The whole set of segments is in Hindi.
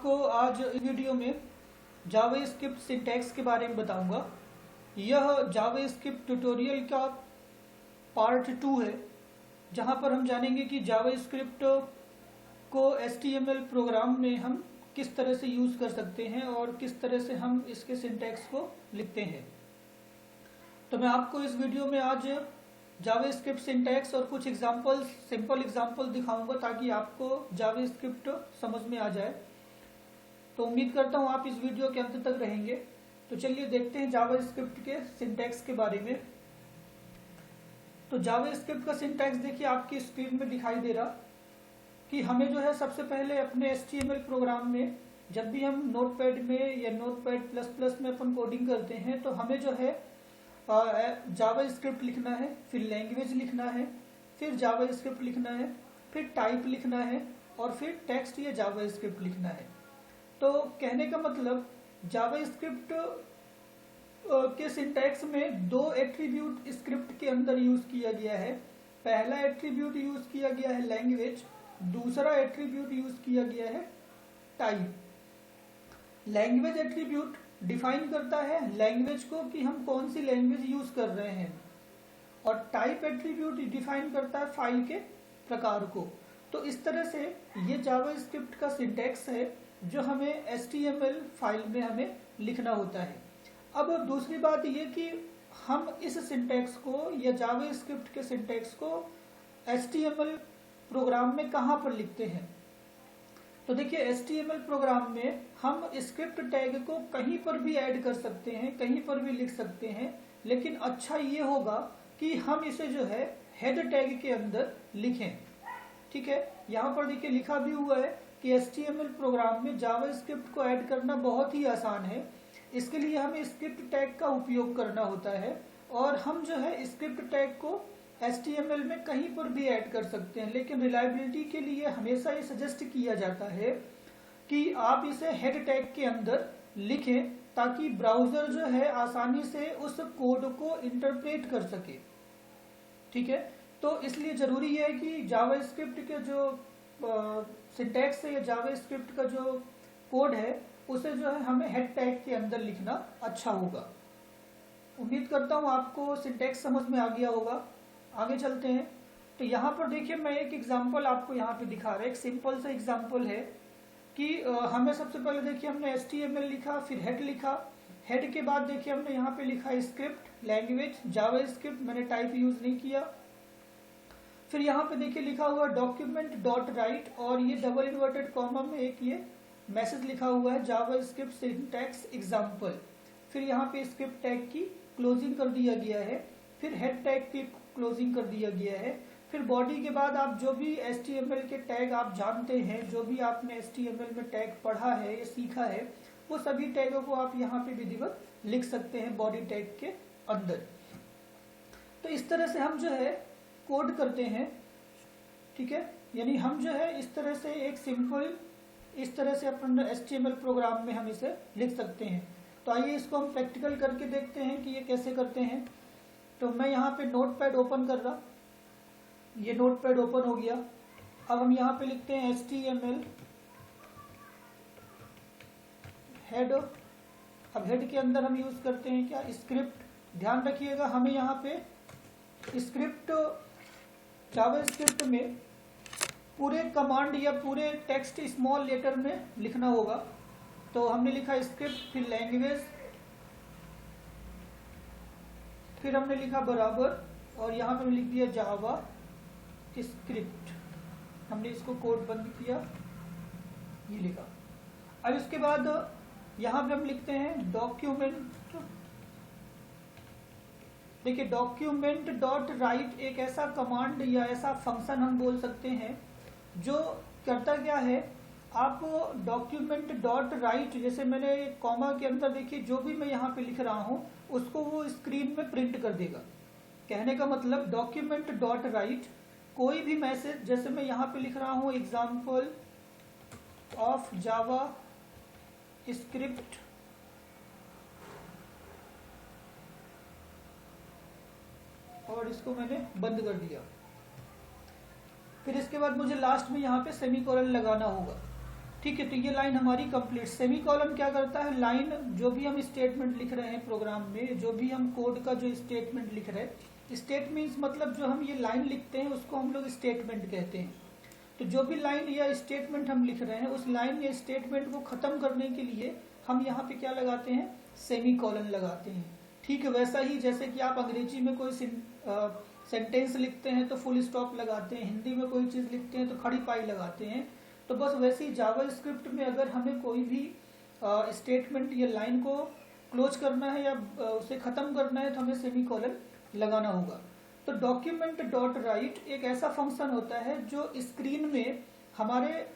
आपको आज इस वीडियो में जावास्क्रिप्ट सिंटैक्स के बारे में बताऊंगा। यह जावास्क्रिप्ट ट्यूटोरियल का पार्ट 2 है, जहां पर हम जानेंगे कि जावास्क्रिप्ट को HTML प्रोग्राम में हम किस तरह से यूज़ कर सकते हैं और किस तरह से हम इसके सिंटैक्स को लिखते हैं। तो मैं आपको इस वीडियो में आज जावास्क्रिप्ट सिंटैक्स और कुछ सिंपल एग्जांपल दिखाऊंगा ताकि आपको जावास्क्रिप्ट समझ में आ जाए। तो उम्मीद करता हूँ आप इस वीडियो के अंत तक रहेंगे। तो चलिए देखते हैं जावास्क्रिप्ट के सिंटैक्स के बारे में। तो जावास्क्रिप्ट का सिंटैक्स देखिए आपकी स्क्रीन में दिखाई दे रहा कि हमें जो है सबसे पहले अपने HTML प्रोग्राम में जब भी हम नोटपैड में या नोटपैड प्लस प्लस में अपन कोडिंग करते हैं तो हमें जो है जावास्क्रिप्ट लिखना है, फिर लैंग्वेज लिखना है, फिर जावास्क्रिप्ट लिखना है, फिर टाइप लिखना है और फिर टेक्स्ट या जावास्क्रिप्ट लिखना है। तो कहने का मतलब जावास्क्रिप्ट के सिंटैक्स में दो एट्रीब्यूट स्क्रिप्ट के अंदर यूज किया गया है। पहला एट्रीब्यूट यूज किया गया है लैंग्वेज, दूसरा एट्रीब्यूट यूज किया गया है टाइप। लैंग्वेज एट्रीब्यूट डिफाइन करता है लैंग्वेज को कि हम कौन सी लैंग्वेज यूज कर रहे हैं, और टाइप एट्रीब्यूट डिफाइन करता है फाइल के प्रकार को। तो इस तरह से ये जावास्क्रिप्ट का सिंटैक्स है जो हमें HTML फाइल में हमें लिखना होता है। अब दूसरी बात ये कि हम इस सिंटैक्स को या जावास्क्रिप्ट के सिंटैक्स को HTML प्रोग्राम में कहाँ पर लिखते हैं। तो देखिए HTML प्रोग्राम में हम स्क्रिप्ट टैग को कहीं पर भी ऐड कर सकते हैं, कहीं पर भी लिख सकते हैं, लेकिन अच्छा ये होगा कि हम इसे जो है हेड टैग के अंदर लिखें। ठीक है, यहाँ पर देखिए लिखा भी हुआ है कि HTML प्रोग्राम में जावास्क्रिप्ट को ऐड करना बहुत ही आसान है। इसके लिए हमें स्क्रिप्ट टैग का उपयोग करना होता है और हम जो है स्क्रिप्ट टैग को HTML में कहीं पर भी ऐड कर सकते हैं, लेकिन रिलायबिलिटी के लिए हमेशा ये सजेस्ट किया जाता है कि आप इसे हेड टैग के अंदर लिखें ताकि ब्राउजर जो है आसानी से उस कोड को इंटरप्रेट कर सके। ठीक है, तो इसलिए जरूरी है कि जावास्क्रिप्ट के जो सिंटैक्स है या जावास्क्रिप्ट का जो कोड है उसे जो है हमें हेड टैग के अंदर लिखना अच्छा होगा। उम्मीद करता हूँ आपको सिंटैक्स समझ में आ गया होगा। आगे चलते हैं। तो यहाँ पर देखिए मैं एक एग्जांपल आपको यहाँ पे दिखा रहा है। एक सिंपल सा एग्जांपल है कि हमें सबसे पहले देखिए हमने HTML लिखा, फिर हेड लिखा। हेड के बाद देखिए हमने यहाँ पे लिखा स्क्रिप्ट, लैंग्वेज, जावास्क्रिप्ट, मैंने टाइप यूज नहीं किया। फिर यहाँ पे देखिए लिखा हुआ डॉक्यूमेंट डॉट राइट और ये डबल इन्वर्टेड कॉमा में एक ये मैसेज लिखा हुआ है जावास्क्रिप्ट सिंटैक्स एग्जांपल। फिर यहाँ पे स्क्रिप्ट टैग की क्लोजिंग कर दिया गया है, फिर हेड टैग की क्लोजिंग कर दिया गया है। फिर बॉडी के बाद आप जो भी HTML के टैग आप जानते हैं, जो भी आपने HTML में टैग पढ़ा है या सीखा है, वो सभी टैगों को आप यहाँ पे विधिवत लिख सकते हैं बॉडी टैग के अंदर। तो इस तरह से हम जो है कोड करते हैं। ठीक है, यानी हम जो है इस तरह से एक सिंपल इस तरह से अपन HTML प्रोग्राम में हम इसे लिख सकते हैं। तो आइए इसको हम प्रैक्टिकल करके देखते हैं कि ये कैसे करते हैं। तो मैं यहाँ पे नोटपैड ओपन कर रहा, ये नोटपैड ओपन हो गया। अब हम यहाँ पे लिखते हैं HTML हेड। अब हेड के अंदर हम यूज करते हैं क्या, स्क्रिप्ट। ध्यान रखिएगा हमें यहाँ पे स्क्रिप्ट जावास्क्रिप्ट में पूरे कमांड या पूरे टेक्स्ट स्मॉल लेटर में लिखना होगा। तो हमने लिखा स्क्रिप्ट, फिर लैंग्वेज, फिर हमने लिखा बराबर और यहाँ पे लिख दिया जावा स्क्रिप्ट। हमने इसको कोड बंद किया, ये लिखा। अब इसके बाद यहाँ पे हम लिखते हैं डॉक्यूमेंट। देखिए डॉक्यूमेंट डॉट राइट एक ऐसा कमांड या ऐसा फंक्शन हम बोल सकते हैं जो करता क्या है, आप डॉक्यूमेंट डॉट राइट, जैसे मैंने कॉमा के अंदर देखिए जो भी मैं यहाँ पे लिख रहा हूँ उसको वो स्क्रीन में प्रिंट कर देगा। कहने का मतलब डॉक्यूमेंट डॉट राइट कोई भी मैसेज, जैसे मैं यहाँ पे लिख रहा हूँ एग्जाम्पल ऑफ जावा स्क्रिप्ट, और इसको मैंने बंद कर दिया। फिर इसके बाद मुझे लास्ट में यहाँ पे सेमीकोलन लगाना होगा। ठीक है, तो ये लाइन हमारी कंप्लीट। सेमी कॉलन क्या करता है, लाइन जो भी हम स्टेटमेंट लिख रहे हैं प्रोग्राम में, जो भी हम कोड का जो स्टेटमेंट लिख रहे हैं, स्टेट मीन्स मतलब जो हम ये लाइन लिखते हैं उसको हम लोग स्टेटमेंट कहते हैं। तो जो भी लाइन या स्टेटमेंट हम लिख रहे हैं उस लाइन या स्टेटमेंट को खत्म करने के लिए हम यहाँ पे क्या लगाते हैं, सेमी कॉलन लगाते हैं। ठीक है, वैसा ही जैसे कि आप अंग्रेजी में कोई सेंटेंस लिखते हैं तो फुल स्टॉप लगाते हैं, हिंदी में कोई चीज लिखते हैं तो खड़ी पाई लगाते हैं, तो बस वैसे ही जावा स्क्रिप्ट में अगर हमें कोई भी स्टेटमेंट या लाइन को क्लोज करना है या उसे खत्म करना है तो हमें सेमी कॉलन लगाना होगा। तो डॉक्यूमेंट डॉट राइट एक ऐसा फंक्शन होता है जो स्क्रीन में हमारे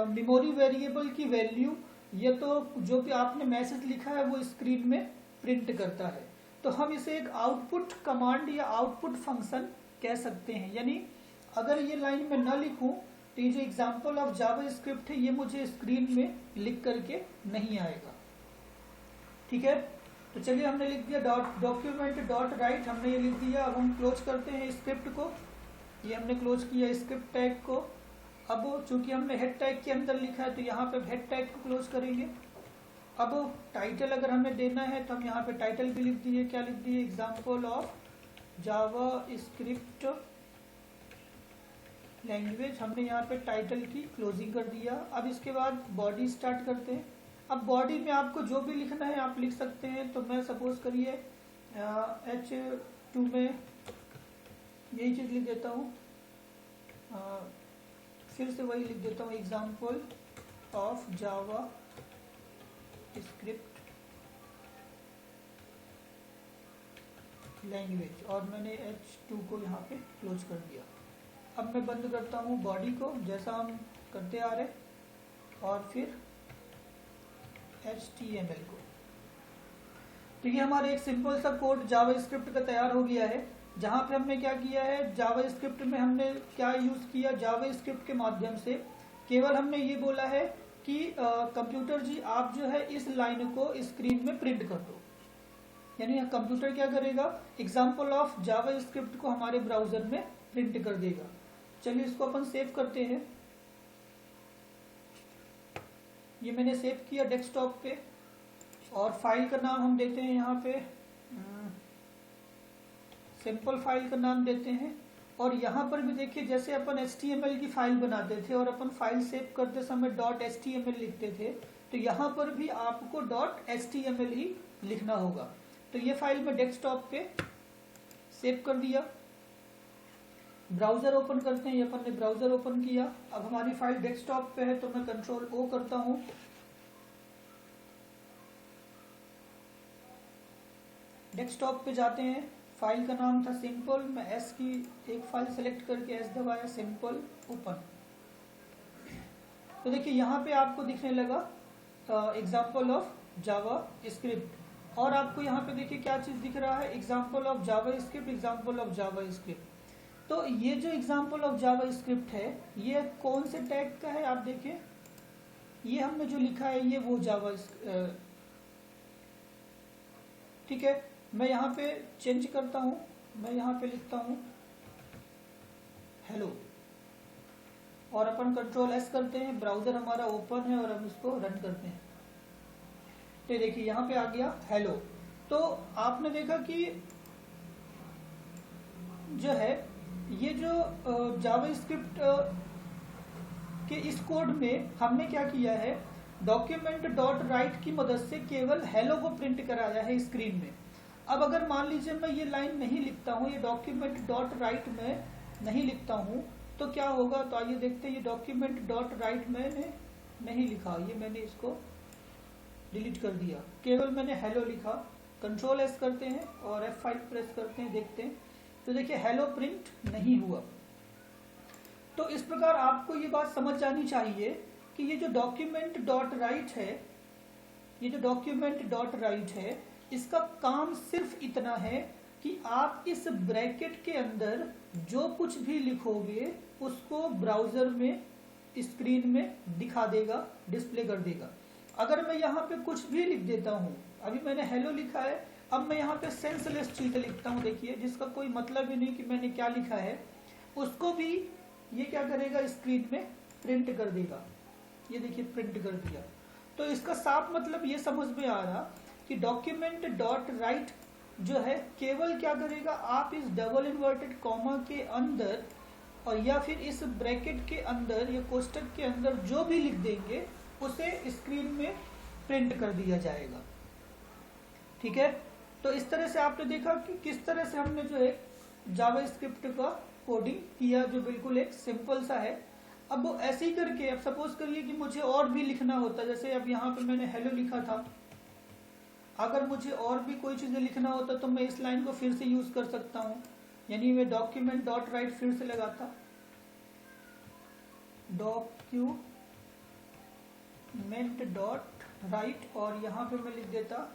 मेमोरी वेरिएबल की वैल्यू या तो जो भी आपने मैसेज लिखा है वो स्क्रीन में प्रिंट करता है। तो हम इसे एक आउटपुट कमांड या आउटपुट फंक्शन कह सकते हैं। यानी अगर ये लाइन में न लिखूं तो ये जो एग्जाम्पल ऑफ जावा स्क्रिप्ट है ये मुझे स्क्रीन में लिख करके नहीं आएगा। ठीक है, तो चलिए हमने लिख दिया डॉक्यूमेंट डॉट राइट, हमने ये लिख दिया। अब हम क्लोज करते हैं स्क्रिप्ट को, ये हमने क्लोज किया स्क्रिप्ट टैग को। अब चूंकि हमने हेड टैग के अंदर लिखा है तो यहाँ पे हेड टैग को क्लोज करेंगे। अब टाइटल अगर हमें देना है तो हम यहाँ पे टाइटल भी लिख दिए, क्या लिख दिए, example of Java script language. हमने यहाँ पे टाइटल की क्लोजिंग कर दिया। अब इसके बाद बॉडी स्टार्ट करते हैं। अब बॉडी में आपको जो भी लिखना है आप लिख सकते हैं। तो मैं सपोज करिए H2 में यही चीज लिख देता हूँ, फिर से वही लिख देता हूँ, example of Java script language, और मैंने H2 को यहाँ पे क्लोज कर दिया। अब मैं बंद करता हूँ बॉडी को जैसा हम करते आ रहे, और फिर HTML को। तो ये हमारा एक सिंपल सा कोड जावा स्क्रिप्ट का तैयार हो गया है, जहाँ पे हमने क्या किया है, जावा स्क्रिप्ट में हमने क्या यूज किया, जावा स्क्रिप्ट के माध्यम से केवल हमने ये बोला है कि कंप्यूटर जी आप जो है इस लाइन को स्क्रीन में प्रिंट कर दो। यानी कंप्यूटर क्या करेगा, एग्जाम्पल ऑफ जावा स्क्रिप्ट को हमारे ब्राउजर में प्रिंट कर देगा। चलिए इसको अपन सेव करते हैं। ये मैंने सेव किया डेस्कटॉप पे, और फाइल का नाम हम देते हैं यहाँ पे सिंपल फाइल का नाम देते हैं। और यहाँ पर भी देखिए जैसे अपन HTML की फाइल बनाते थे और अपन फाइल सेव करते समय .html लिखते थे, तो यहाँ पर भी आपको .html ही लिखना होगा। तो ये फाइल मैं डेस्कटॉप पे सेव कर दिया। ब्राउजर ओपन करते हैं, ये अपन ने ब्राउजर ओपन किया। अब हमारी फाइल डेस्कटॉप पे है तो मैं कंट्रोल O करता हूँ। डेस्कटॉप पे जाते हैं, फाइल का नाम था सिंपल, मैं S की एक फाइल सेलेक्ट करके S दबाया, सिंपल ओपन। तो देखिए यहाँ पे आपको दिखने लगा एग्जाम्पल ऑफ जावा स्क्रिप्ट, और आपको यहाँ पे देखिए क्या चीज दिख रहा है, example of Java script, example of Java script. तो ये जो एग्जाम्पल ऑफ जावा स्क्रिप्ट है ये कौन से टैग का है, आप देखिए ये हमने जो लिखा है ये वो जावा। ठीक है, मैं यहाँ पे चेंज करता हूँ, मैं यहाँ पे लिखता हूँ हेलो, और अपन कंट्रोल S करते हैं, ब्राउजर हमारा ओपन है और हम इसको रन करते हैं। तो देखिए यहाँ पे आ गया हेलो। तो आपने देखा कि जो है ये जो जावा स्क्रिप्ट के इस कोड में हमने क्या किया है, डॉक्यूमेंट डॉट राइट की मदद से केवल हेलो को प्रिंट कराया है स्क्रीन में। अब अगर मान लीजिए मैं ये लाइन नहीं लिखता हूँ, ये डॉक्यूमेंट डॉट राइट में नहीं लिखता हूँ तो क्या होगा, तो आइए देखते हैं। ये डॉक्यूमेंट डॉट राइट मैंने नहीं लिखा, ये मैंने इसको डिलीट कर दिया, केवल मैंने हेलो लिखा। कंट्रोल S करते हैं और F5 प्रेस करते हैं, देखते हैं तो देखिए हेलो प्रिंट नहीं हुआ। तो इस प्रकार आपको ये बात समझ जानी चाहिए कि ये जो डॉक्यूमेंट डॉट राइट है, ये जो डॉक्यूमेंट डॉट राइट है, इसका काम सिर्फ इतना है कि आप इस ब्रैकेट के अंदर जो कुछ भी लिखोगे उसको ब्राउजर में स्क्रीन में दिखा देगा, डिस्प्ले कर देगा। अगर मैं यहाँ पे कुछ भी लिख देता हूँ, अभी मैंने हेलो लिखा है, अब मैं यहाँ पे सेंसलेस चीजें लिखता हूँ, देखिए जिसका कोई मतलब ही नहीं कि मैंने क्या लिखा है, उसको भी ये क्या करेगा, स्क्रीन में प्रिंट कर देगा। ये देखिए प्रिंट कर दिया। तो इसका साफ मतलब ये समझ में आ रहा कि डॉक्यूमेंट डॉट राइट जो है केवल क्या करेगा, आप इस डबल इन्वर्टेड कॉमा के अंदर और या फिर इस ब्रैकेट के अंदर या कोष्टक के अंदर जो भी लिख देंगे उसे स्क्रीन में प्रिंट कर दिया जाएगा। ठीक है, तो इस तरह से आपने देखा कि किस तरह से हमने जो है जावास्क्रिप्ट का कोडिंग किया, जो बिल्कुल एक सिंपल सा है। अब वो ऐसे ही करके, अब सपोज करिए कि मुझे और भी लिखना होता, जैसे अब यहाँ पे मैंने हेलो लिखा था, अगर मुझे और भी कोई चीजें लिखना होता तो मैं इस लाइन को फिर से यूज कर सकता हूँ, यानी मैं डॉक्यूमेंट डॉट राइट फिर से लगाता, डॉक्यूमेंट डॉट राइट, और यहाँ पे मैं लिख देता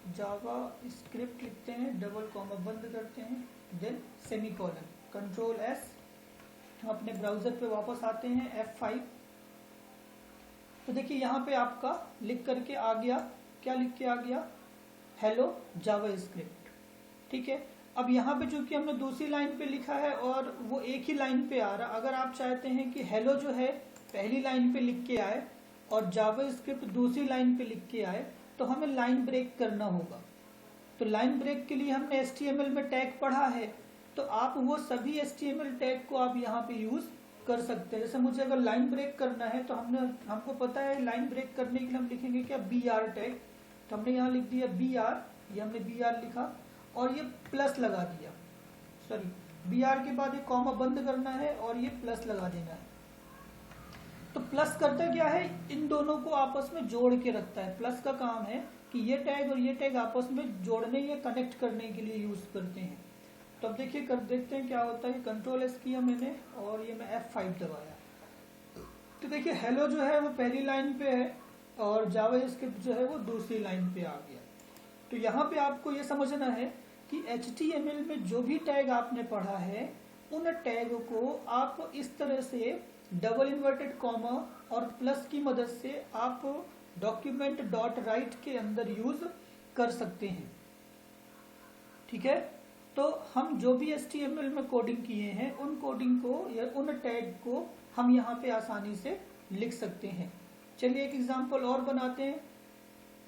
जावा स्क्रिप्ट, लिखते हैं, डबल कॉमा बंद करते हैं, देन सेमीकोलन, कंट्रोल एस। हम अपने ब्राउजर पे वापस आते हैं, F5। तो देखिए यहाँ पे आपका लिख करके आ गया, क्या लिख के आ गया, हेलो जावा स्क्रिप्ट। ठीक है, अब यहाँ पे चूंकि हमने दूसरी लाइन पे लिखा है और वो एक ही लाइन पे आ रहा, अगर आप चाहते हैं कि हेलो जो है पहली लाइन पे लिख के आए और जावा स्क्रिप्ट दूसरी लाइन पे लिख के आए, तो हमें लाइन ब्रेक करना होगा। तो लाइन ब्रेक के लिए हमने HTML में टैग पढ़ा है, तो आप वो सभी HTML टैग को आप यहाँ पे यूज कर सकते हैं। जैसे मुझे अगर लाइन ब्रेक करना है तो हमको पता है लाइन ब्रेक करने के लिए हम लिखेंगे क्या, BR टैग। तो हमने यहाँ लिख दिया BR, ये हमने BR लिखा और ये प्लस लगा दिया, सॉरी BR के बाद ये कॉमा बंद करना है और ये प्लस लगा देना है। तो प्लस करता क्या है, इन दोनों को आपस में जोड़ के रखता है। प्लस का काम है कि ये टैग और ये टैग आपस में जोड़ने या कनेक्ट करने के लिए यूज करते हैं। तो अब देखिए कर देखते हैं क्या होता है। कंट्रोल एस किया मैंने और ये मैं F5 दबाया, तो देखिए हेलो जो है वो पहली लाइन पे है और जावा स्क्रिप्ट जो है वो दूसरी लाइन पे आ गया। तो यहाँ पे आपको ये समझना है कि HTML में जो भी टैग आपने पढ़ा है उन टैग को आप इस तरह से डबल इन्वर्टेड कॉमा और प्लस की मदद से आप डॉक्यूमेंट डॉट राइट के अंदर यूज कर सकते हैं। ठीक है, तो हम जो भी HTML में कोडिंग किए हैं उन कोडिंग को या उन टैग को हम यहाँ पे आसानी से लिख सकते हैं। चलिए एक एग्जांपल और बनाते हैं।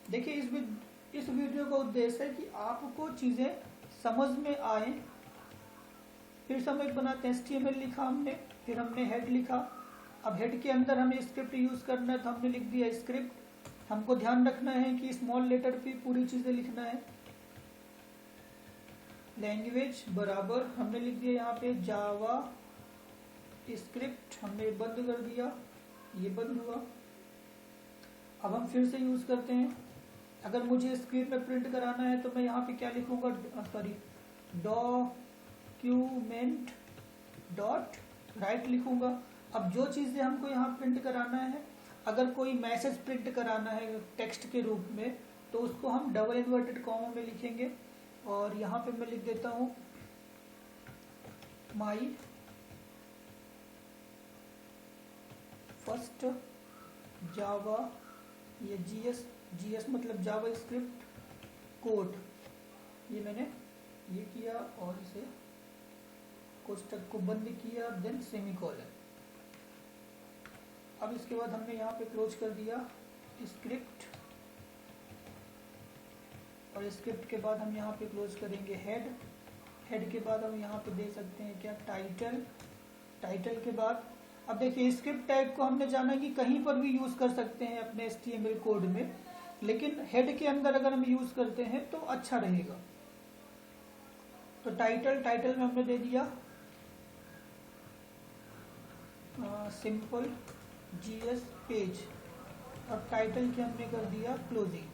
देखिए इस वीडियो का उद्देश्य है कि आपको चीजें समझ में आए। फिर से हम एक बनाते हैं, HTML लिखा हमने, फिर हमने हेड लिखा। अब हेड के अंदर हमें स्क्रिप्ट यूज करना है तो हमने लिख दिया स्क्रिप्ट। हमको ध्यान रखना है कि स्मॉल लेटर पे पूरी चीजें लिखना है। लैंग्वेज बराबर हमने लिख दिया यहाँ पे जावा स्क्रिप्ट, हमने बंद कर दिया, ये बंद हुआ। अब हम फिर से यूज करते हैं। अगर मुझे स्क्रीन में प्रिंट कराना है तो मैं यहाँ पे क्या लिखूंगा, सॉरी डॉक्यूमेंट डॉट राइट लिखूंगा। अब जो चीजें हमको यहाँ प्रिंट कराना है, अगर कोई मैसेज प्रिंट कराना है टेक्स्ट के रूप में तो उसको हम डबल इन्वर्टेड कॉमा में लिखेंगे। और यहाँ पे मैं लिख देता हूँ माई फर्स्ट जावा, ये जीएस मतलब जावा स्क्रिप्ट कोड, ये मैंने ये किया और इसे कोष्टक को बंद किया, देन सेमीकोलन। अब इसके बाद हमने यहाँ पे क्लोज कर दिया स्क्रिप्ट, और स्क्रिप्ट के बाद हम यहाँ पे क्लोज करेंगे हेड के बाद हम यहाँ पे दे सकते हैं क्या, टाइटल के बाद। अब देखिए स्क्रिप्ट टैग को हमने जाना कि कहीं पर भी यूज कर सकते हैं अपने HTML कोड में, लेकिन हेड के अंदर अगर हम यूज करते हैं तो अच्छा रहेगा। तो टाइटल में हमने दे दिया सिंपल GS पेज, और टाइटल के हमने कर दिया क्लोजिंग।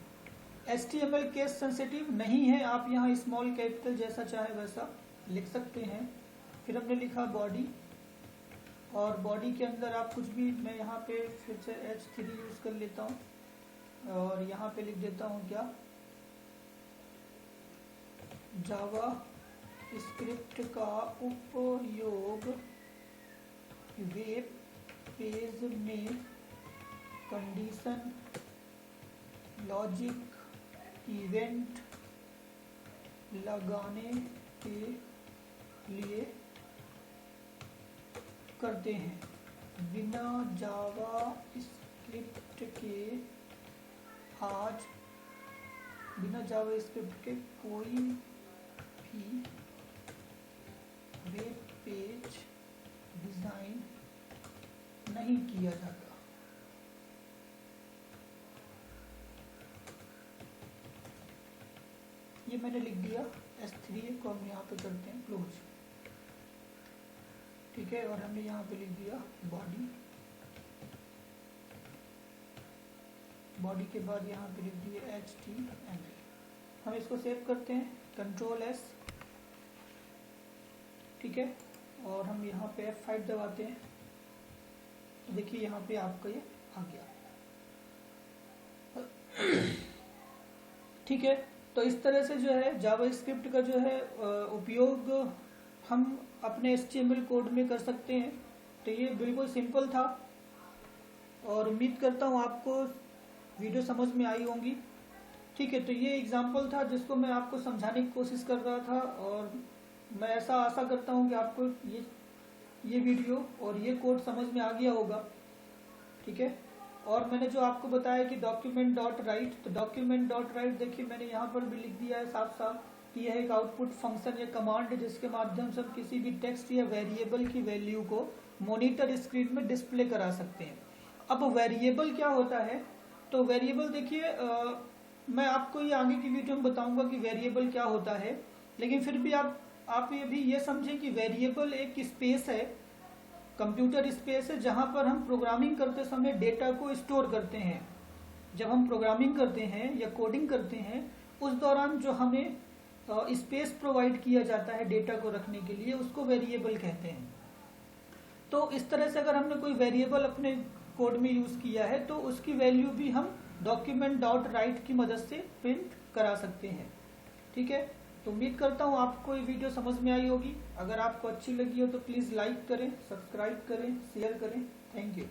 HTML केस सेंसिटिव नहीं है, आप यहाँ स्मॉल कैपिटल जैसा चाहे वैसा लिख सकते हैं। फिर हमने लिखा बॉडी, और बॉडी के अंदर आप कुछ भी, मैं यहाँ पे फिर से H3 यूज कर लेता हूँ और यहाँ पे लिख देता हूँ क्या, जावा स्क्रिप्ट का उपयोग वेब पेज में कंडीशन, लॉजिक, इवेंट लगाने के लिए करते हैं बिना जावा स्क्रिप्ट के, आज बिना जावा स्क्रिप्ट के कोई भी वेब पेज डिज़ाइन नहीं किया जाता। ये मैंने लिख दिया S3 को हम यहाँ पे करते हैं क्लोज, ठीक है। और हमने यहाँ पे लिख दिया बॉडी, बॉडी के बाद यहाँ पे लिख दिया HTML। हम इसको सेव करते हैं Ctrl+S, ठीक है। और हम यहाँ पे F5 दबाते हैं, तो देखिए यहाँ पे आपका ये आ गया, ठीक है। तो इस तरह से जो है जावास्क्रिप्ट का जो है उपयोग हम अपने HTML कोड में कर सकते हैं। तो ये बिल्कुल सिंपल था और उम्मीद करता हूँ आपको वीडियो समझ में आई होंगी, ठीक है। तो ये एग्जांपल था जिसको मैं आपको समझाने की कोशिश कर रहा था, और मैं ऐसा आशा करता हूँ कि आपको ये वीडियो और ये कोड समझ में आ गया होगा, ठीक है। और मैंने जो आपको बताया कि डॉक्यूमेंट डॉट राइट, तो डॉक्यूमेंट डॉट राइट देखिए मैंने यहाँ पर भी लिख दिया है साफ साफ कि यह एक आउटपुट फंक्शन या कमांड है जिसके माध्यम से हम किसी भी टेक्स्ट या वेरिएबल की वैल्यू को मॉनिटर स्क्रीन में डिस्प्ले करा सकते हैं। अब वेरिएबल क्या होता है, तो वेरिएबल देखिए मैं आपको ये आगे की वीडियो में बताऊंगा कि वेरिएबल क्या होता है, लेकिन फिर भी आप ये भी ये समझें कि वेरिएबल एक स्पेस है, कंप्यूटर स्पेस है, जहां पर हम प्रोग्रामिंग करते समय डेटा को स्टोर करते हैं। जब हम प्रोग्रामिंग करते हैं या कोडिंग करते हैं उस दौरान जो हमें स्पेस प्रोवाइड किया जाता है डेटा को रखने के लिए, उसको वेरिएबल कहते हैं। तो इस तरह से अगर हमने कोई वेरिएबल अपने कोड में यूज किया है तो उसकी वैल्यू भी हम डॉक्यूमेंट डॉट राइट की मदद से प्रिंट करा सकते हैं, ठीक है। तो उम्मीद करता हूँ आपको ये वीडियो समझ में आई होगी। अगर आपको अच्छी लगी हो तो प्लीज़ लाइक करें, सब्सक्राइब करें, शेयर करें। Thank you.